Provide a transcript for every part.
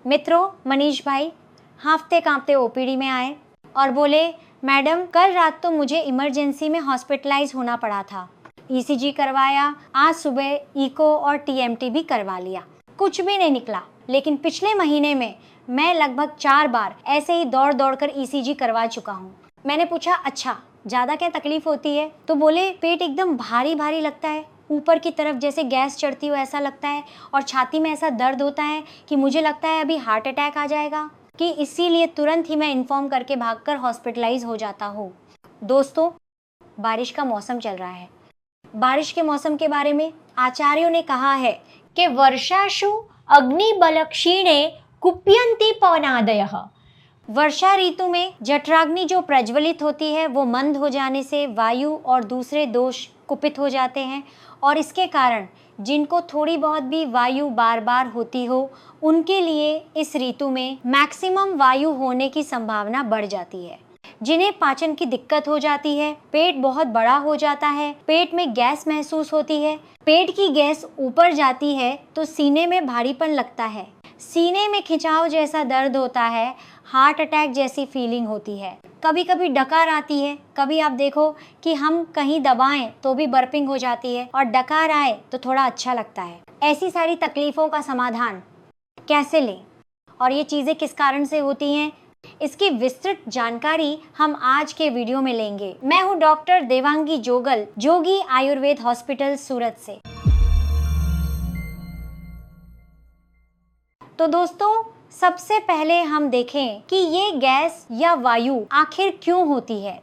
मित्रों, मनीष भाई हाँफते कांपते ओपीडी में आए और बोले, मैडम कल रात तो मुझे इमरजेंसी में हॉस्पिटलाइज होना पड़ा था। ईसीजी करवाया, आज सुबह इको और टीएमटी भी करवा लिया, कुछ भी नहीं निकला। लेकिन पिछले महीने में मैं लगभग 4 बार ऐसे ही दौड़ दौड़ कर ईसीजी करवा चुका हूँ। मैंने पूछा, अच्छा ज़्यादा क्या तकलीफ होती है? तो बोले, पेट एकदम भारी भारी लगता है, ऊपर की तरफ जैसे गैस चढ़ती हो ऐसा लगता है, और छाती में ऐसा दर्द होता है कि मुझे लगता है अभी हार्ट अटैक आ जाएगा, कि इसीलिए तुरंत ही मैं इन्फॉर्म करके भागकर हॉस्पिटलाइज हो जाता हूँ। दोस्तों, बारिश का मौसम चल रहा है। बारिश के मौसम के बारे में आचार्यों ने कहा है कि वर्षाशु अग्निबलक्षीणे कुप्यन्ति पवनादयः। वर्षा ऋतु में जठराग्नि जो प्रज्वलित होती है वो मंद हो जाने से वायु और दूसरे दोष कुपित हो जाते हैं, और इसके कारण जिनको थोड़ी बहुत भी वायु बार बार होती हो उनके लिए इस ऋतु में मैक्सिमम वायु होने की संभावना बढ़ जाती है। जिन्हें पाचन की दिक्कत हो जाती है, पेट बहुत बड़ा हो जाता है, पेट में गैस महसूस होती है, पेट की गैस ऊपर जाती है तो सीने में भारीपन लगता है, सीने में खिंचाव जैसा दर्द होता है, हार्ट अटैक जैसी फीलिंग होती है, कभी कभी डकार आती है। कभी आप देखो कि हम कहीं दबाएं तो भी बर्पिंग हो जाती है, और डकार आए तो थोड़ा अच्छा लगता है। ऐसी सारी तकलीफों का समाधान कैसे लें और ये चीज़ें किस कारण से होती हैं, इसकी विस्तृत जानकारी हम आज के वीडियो में लेंगे। मैं हूँ डॉक्टर देवांगी जोगल, जोगी आयुर्वेद हॉस्पिटल सूरत से। तो दोस्तों, सबसे पहले हम देखें कि ये गैस या वायु आखिर क्यों होती है।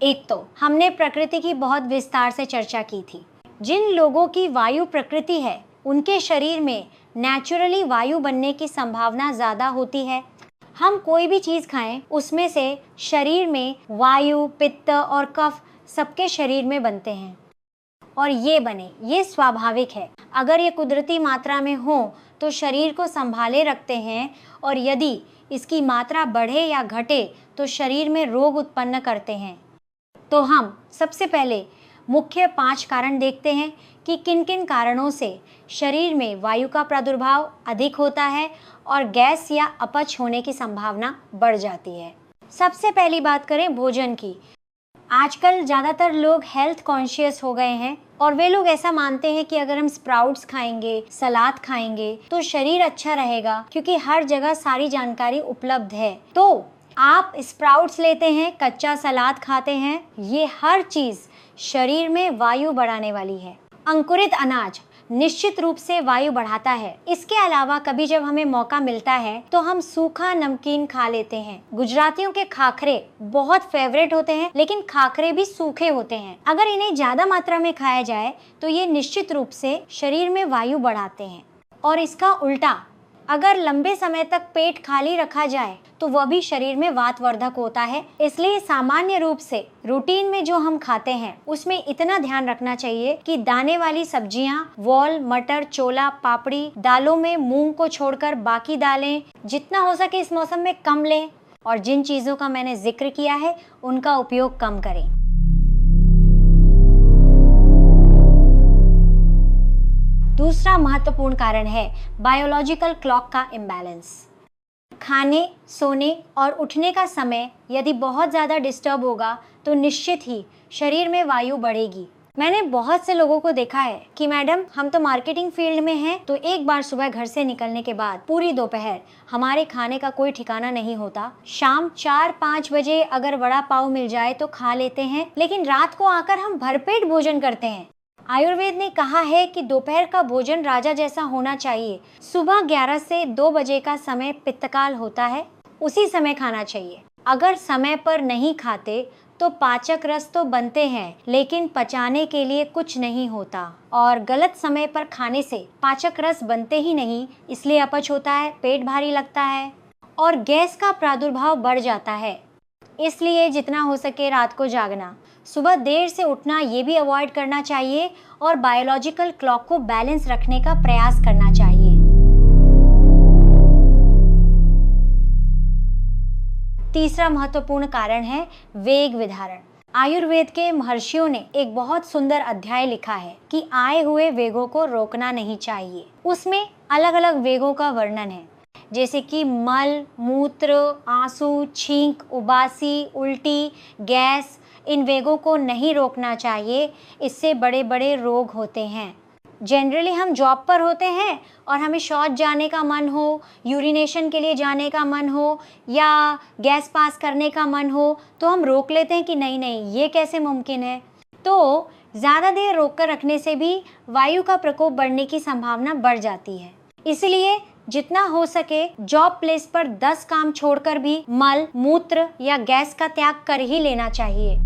एक तो हमने प्रकृति की बहुत विस्तार से चर्चा की थी। जिन लोगों की वायु प्रकृति है उनके शरीर में नेचुरली वायु बनने की संभावना ज़्यादा होती है। हम कोई भी चीज़ खाएं उसमें से शरीर में वायु, पित्त और कफ सबके शरीर में बनते हैं, और ये बने, ये स्वाभाविक है। अगर ये कुदरती मात्रा में हो तो शरीर को संभाले रखते हैं, और यदि इसकी मात्रा बढ़े या घटे तो शरीर में रोग उत्पन्न करते हैं। तो हम सबसे पहले मुख्य 5 कारण देखते हैं कि किन किन कारणों से शरीर में वायु का प्रादुर्भाव अधिक होता है और गैस या अपच होने की संभावना बढ़ जाती है। सबसे पहली बात करें भोजन की। आजकल ज़्यादातर लोग हेल्थ कॉन्शियस हो गए हैं, और वे लोग ऐसा मानते हैं कि अगर हम स्प्राउट्स खाएंगे, सलाद खाएंगे तो शरीर अच्छा रहेगा, क्योंकि हर जगह सारी जानकारी उपलब्ध है। तो आप स्प्राउट्स लेते हैं, कच्चा सलाद खाते हैं, ये हर चीज़ शरीर में वायु बढ़ाने वाली है। अंकुरित अनाज निश्चित रूप से वायु बढ़ाता है। इसके अलावा कभी जब हमें मौका मिलता है तो हम सूखा नमकीन खा लेते हैं। गुजरातियों के खाखरे बहुत फेवरेट होते हैं, लेकिन खाखरे भी सूखे होते हैं। अगर इन्हें ज्यादा मात्रा में खाया जाए तो ये निश्चित रूप से शरीर में वायु बढ़ाते हैं। और इसका उल्टा, अगर लंबे समय तक पेट खाली रखा जाए तो वह भी शरीर में वातवर्धक होता है। इसलिए सामान्य रूप से रूटीन में जो हम खाते हैं उसमें इतना ध्यान रखना चाहिए कि दाने वाली सब्जियां, वॉल, मटर, छोला, पापड़ी, दालों में मूंग को छोड़कर बाकी दालें जितना हो सके इस मौसम में कम लें, और जिन चीजों का मैंने जिक्र किया है उनका उपयोग कम करें। दूसरा महत्वपूर्ण कारण है बायोलॉजिकल क्लॉक का इम्बैलेंस। खाने, सोने और उठने का समय यदि बहुत ज़्यादा डिस्टर्ब होगा तो निश्चित ही शरीर में वायु बढ़ेगी। मैंने बहुत से लोगों को देखा है कि मैडम हम तो मार्केटिंग फील्ड में हैं, तो एक बार सुबह घर से निकलने के बाद पूरी दोपहर हमारे खाने का कोई ठिकाना नहीं होता। शाम 4-5 बजे अगर वड़ा पाव मिल जाए तो खा लेते हैं, लेकिन रात को आकर हम भरपेट भोजन करते हैं। आयुर्वेद ने कहा है कि दोपहर का भोजन राजा जैसा होना चाहिए। सुबह 11 से 2 बजे का समय पित्तकाल होता है, उसी समय खाना चाहिए। अगर समय पर नहीं खाते तो पाचक रस तो बनते हैं, लेकिन पचाने के लिए कुछ नहीं होता, और गलत समय पर खाने से पाचक रस बनते ही नहीं, इसलिए अपच होता है, पेट भारी लगता है और गैस का प्रादुर्भाव बढ़ जाता है। इसलिए जितना हो सके रात को जागना, सुबह देर से उठना ये भी अवॉइड करना चाहिए, और बायोलॉजिकल क्लॉक को बैलेंस रखने का प्रयास करना चाहिए। तीसरा महत्वपूर्ण कारण है वेग विधारण। आयुर्वेद के महर्षियों ने एक बहुत सुंदर अध्याय लिखा है कि आए हुए वेगों को रोकना नहीं चाहिए। उसमें अलग अलग वेगों का वर्णन है। जैसे कि मल, मूत्र, आंसू, छींक, उबासी, उल्टी, गैस, इन वेगों को नहीं रोकना चाहिए। इससे बड़े बड़े रोग होते हैं। जनरली हम जॉब पर होते हैं और हमें शौच जाने का मन हो, यूरिनेशन के लिए जाने का मन हो या गैस पास करने का मन हो, तो हम रोक लेते हैं कि नहीं नहीं ये कैसे मुमकिन है। तो ज़्यादा देर रोक कर रखने से भी वायु का प्रकोप बढ़ने की संभावना बढ़ जाती है। इसलिए जितना हो सके जॉब प्लेस पर 10 काम छोड़कर भी मल, मूत्र या गैस का त्याग कर ही लेना चाहिए।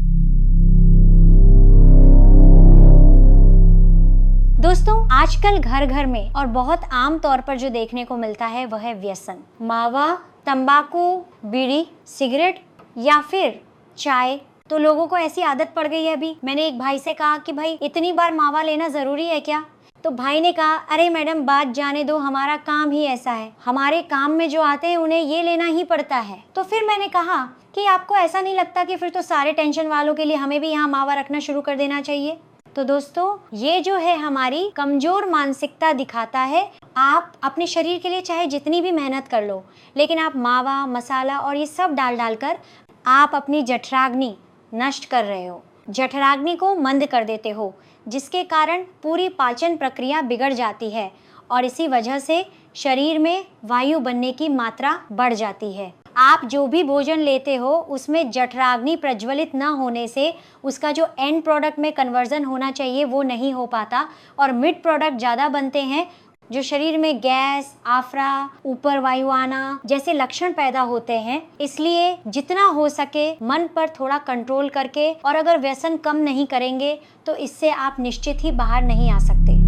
दोस्तों, आजकल घर घर में और बहुत आम तौर पर जो देखने को मिलता है वह है व्यसन। मावा, तंबाकू, बीड़ी, सिगरेट या फिर चाय। तो लोगों को ऐसी आदत पड़ गई है। अभी मैंने एक भाई से कहा कि भाई इतनी बार मावा लेना जरूरी है क्या? तो भाई ने कहा, अरे मैडम बात जाने दो, हमारा काम ही ऐसा है, हमारे काम में जो आते हैं उन्हें ये लेना ही पड़ता है। तो फिर मैंने कहा कि आपको ऐसा नहीं लगता कि फिर तो सारे टेंशन वालों के लिए हमें भी यहाँ मावा रखना शुरू कर देना चाहिए? तो दोस्तों, ये जो है हमारी कमजोर मानसिकता दिखाता है। आप अपने शरीर के लिए चाहे जितनी भी मेहनत कर लो, लेकिन आप मावा, मसाला और ये सब डाल कर आप अपनी जठराग्नि नष्ट कर रहे हो, जठराग्नि को मंद कर देते हो, जिसके कारण पूरी पाचन प्रक्रिया बिगड़ जाती है और इसी वजह से शरीर में वायु बनने की मात्रा बढ़ जाती है। आप जो भी भोजन लेते हो उसमें जठराग्नि प्रज्वलित न होने से उसका जो एंड प्रोडक्ट में कन्वर्जन होना चाहिए वो नहीं हो पाता और मिड प्रोडक्ट ज़्यादा बनते हैं, जो शरीर में गैस, आफरा, ऊपर वायु आना जैसे लक्षण पैदा होते हैं। इसलिए जितना हो सके मन पर थोड़ा कंट्रोल करके, और अगर व्यसन कम नहीं करेंगे तो इससे आप निश्चित ही बाहर नहीं आ सकते।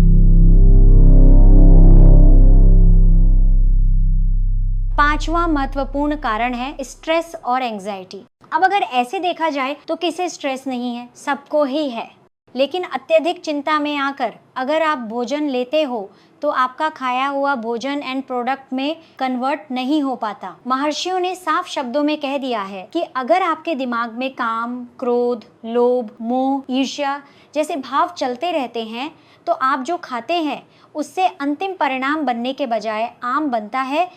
पांचवा महत्वपूर्ण कारण है स्ट्रेस और एंजाइटी। अब अगर ऐसे देखा जाए तो किसे स्ट्रेस नहीं है, सबको ही है। लेकिन अत्यधिक चिंता में आकर अगर आप भोजन लेते हो तो आपका खाया हुआ भोजन एंड प्रोडक्ट में कन्वर्ट नहीं हो पाता। महर्षियों ने साफ शब्दों में कह दिया है कि अगर आपके दिमाग में काम, क्रोध, लोभ, मोह, ईर्ष्या जैसे भाव चलते रहते हैं तो आप जो खाते हैं उससे अंतिम परिणाम बनने के बजाय आम बनता है,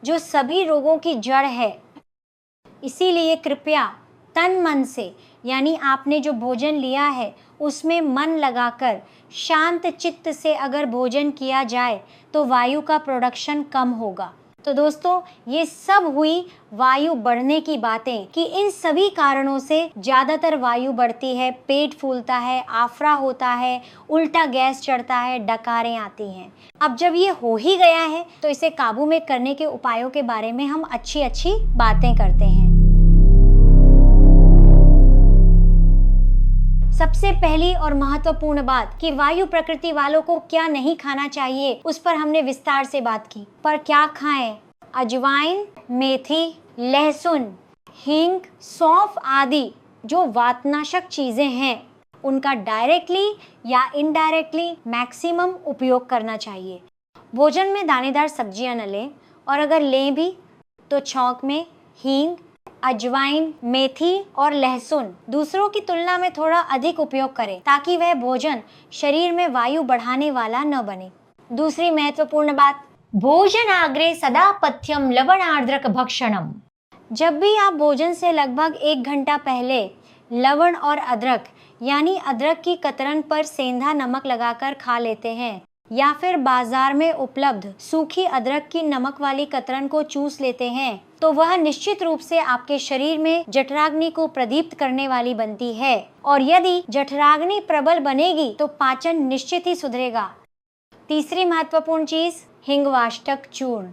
जो सभी रोगों की जड़ है। इसीलिए कृपया तन मन से, यानी आपने जो भोजन लिया है उसमें मन लगाकर शांत चित्त से अगर भोजन किया जाए तो वायु का प्रोडक्शन कम होगा। तो दोस्तों, ये सब हुई वायु बढ़ने की बातें कि इन सभी कारणों से ज़्यादातर वायु बढ़ती है, पेट फूलता है, आफरा होता है, उल्टा गैस चढ़ता है, डकारें आती हैं। अब जब ये हो ही गया है तो इसे काबू में करने के उपायों के बारे में हम अच्छी अच्छी बातें करते हैं। सबसे पहली और महत्वपूर्ण बात कि वायु प्रकृति वालों को क्या नहीं खाना चाहिए उस पर हमने विस्तार से बात की। पर क्या खाएं? अजवाइन, मेथी, लहसुन, हींग, सौंफ आदि जो वातनाशक चीजें हैं उनका डायरेक्टली या इनडायरेक्टली मैक्सिमम उपयोग करना चाहिए। भोजन में दानेदार सब्जियां न लें, और अगर लें भी तो छौंक में हींग, अजवाइन, मेथी और लहसुन दूसरों की तुलना में थोड़ा अधिक उपयोग करें ताकि वह भोजन शरीर में वायु बढ़ाने वाला न बने। दूसरी महत्वपूर्ण बात, भोजनाग्रे सदा पथ्यम लवणार्द्रक भक्षणम। जब भी आप भोजन से लगभग 1 घंटा पहले लवण और अदरक यानी अदरक की कतरन पर सेंधा नमक लगाकर खा लेते हैं या फिर बाजार में उपलब्ध सूखी अदरक की नमक वाली कतरन को चूस लेते हैं, तो वह निश्चित रूप से आपके शरीर में जठराग्नि को प्रदीप्त करने वाली बनती है। और यदि जठराग्नि प्रबल बनेगी तो पाचन निश्चित ही सुधरेगा। तीसरी महत्वपूर्ण चीज, हिंगवाष्टक चूर्ण।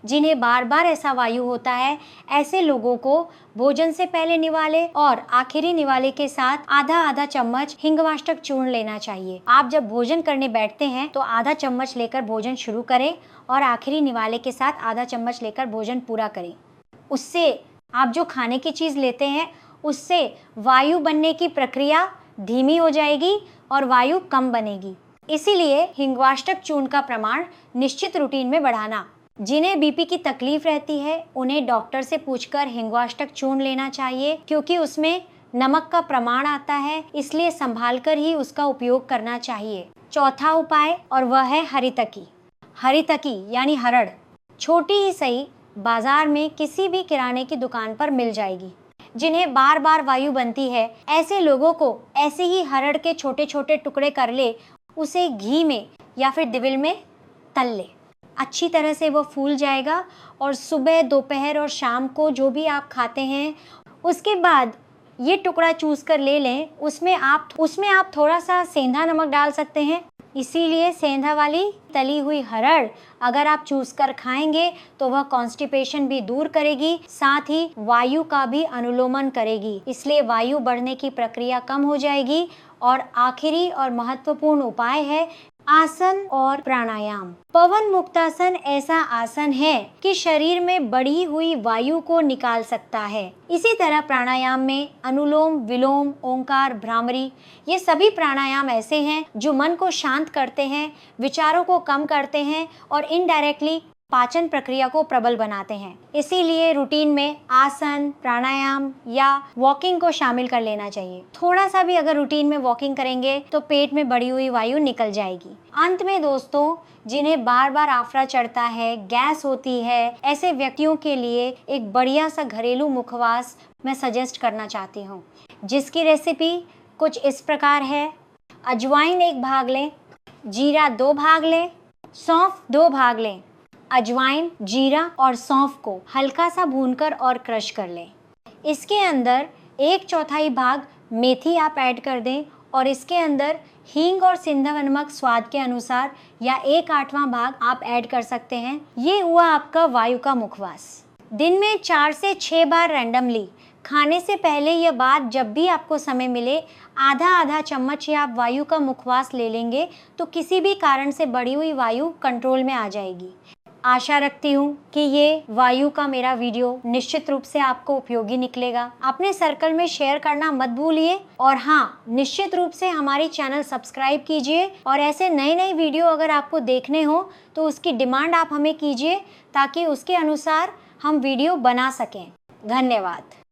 जिन्हें बार बार ऐसा वायु होता है, ऐसे लोगों को भोजन से पहले निवाले और आखिरी निवाले के साथ आधा आधा चम्मच हिंगवाष्टक चूर्ण लेना चाहिए। आप जब भोजन करने बैठते हैं तो आधा चम्मच लेकर भोजन शुरू करें और आखिरी निवाले के साथ आधा चम्मच लेकर भोजन पूरा करें। उससे आप जो खाने की चीज लेते हैं उससे वायु बनने की प्रक्रिया धीमी हो जाएगी और वायु कम बनेगी। इसीलिए हिंगवाष्टक चूर्ण का प्रमाण निश्चित रूटीन में बढ़ाना। जिन्हें बीपी की तकलीफ रहती है उन्हें डॉक्टर से पूछकर हिंगवाष्टक चूर्ण लेना चाहिए, क्योंकि उसमें नमक का प्रमाण आता है, इसलिए संभाल कर ही उसका उपयोग करना चाहिए। चौथा उपाय और वह है हरितकी। हरितकी यानी हरड़। छोटी ही सही बाजार में किसी भी किराने की दुकान पर मिल जाएगी। जिन्हें बार बार वायु बनती है, ऐसे लोगों को ऐसे ही हरड़ के छोटे छोटे टुकड़े कर ले, उसे घी में या फिर दिविल में तल ले। अच्छी तरह से वो फूल जाएगा और सुबह, दोपहर और शाम को जो भी आप खाते हैं, उसके बाद ये टुकड़ा चूस कर ले लें। उसमें आप थोड़ा सा सेंधा नमक डाल सकते हैं। इसीलिए सेंधा वाली तली हुई हरड़ अगर आप चूस कर खाएंगे तो वह कॉन्स्टिपेशन भी दूर करेगी, साथ ही वायु का भी अनुलोमन करेगी। इसलिए वायु बढ़ने की प्रक्रिया कम हो जाएगी। और आखिरी और महत्वपूर्ण उपाय है आसन और प्राणायाम। पवन मुक्तासन ऐसा आसन है कि शरीर में बढ़ी हुई वायु को निकाल सकता है। इसी तरह प्राणायाम में अनुलोम विलोम, ओंकार, भ्रामरी, ये सभी प्राणायाम ऐसे हैं जो मन को शांत करते हैं, विचारों को कम करते हैं और इनडायरेक्टली पाचन प्रक्रिया को प्रबल बनाते हैं। इसीलिए रूटीन में आसन, प्राणायाम या वॉकिंग को शामिल कर लेना चाहिए। थोड़ा सा भी अगर रूटीन में वॉकिंग करेंगे तो पेट में बढ़ी हुई वायु निकल जाएगी। अंत में दोस्तों, जिन्हें बार बार आफरा चढ़ता है, गैस होती है, ऐसे व्यक्तियों के लिए एक बढ़िया सा घरेलू मुखवास मैं सजेस्ट करना चाहती हूँ, जिसकी रेसिपी कुछ इस प्रकार है। अजवाइन 1 भाग लें, जीरा 2 भाग लें, सौंफ 2 भाग लें। अजवाइन, जीरा और सौंफ को हल्का सा भूनकर और क्रश कर लें। इसके अंदर 1/4 भाग मेथी आप ऐड कर दें और इसके अंदर हींग और सिंधव नमक स्वाद के अनुसार या 1/8वां भाग आप ऐड कर सकते हैं। ये हुआ आपका वायु का मुखवास। दिन में 4 से 6 बार रैंडमली खाने से पहले या बाद जब भी आपको समय मिले आधा चम्मच या आप वायु का मुखवास ले लेंगे तो किसी भी कारण से बढ़ी हुई वायु कंट्रोल में आ जाएगी। आशा रखती हूँ कि ये वायु का मेरा वीडियो निश्चित रूप से आपको उपयोगी निकलेगा। अपने सर्कल में शेयर करना मत भूलिए और हाँ, निश्चित रूप से हमारी चैनल सब्सक्राइब कीजिए और ऐसे नए वीडियो अगर आपको देखने हो तो उसकी डिमांड आप हमें कीजिए ताकि उसके अनुसार हम वीडियो बना सकें। धन्यवाद।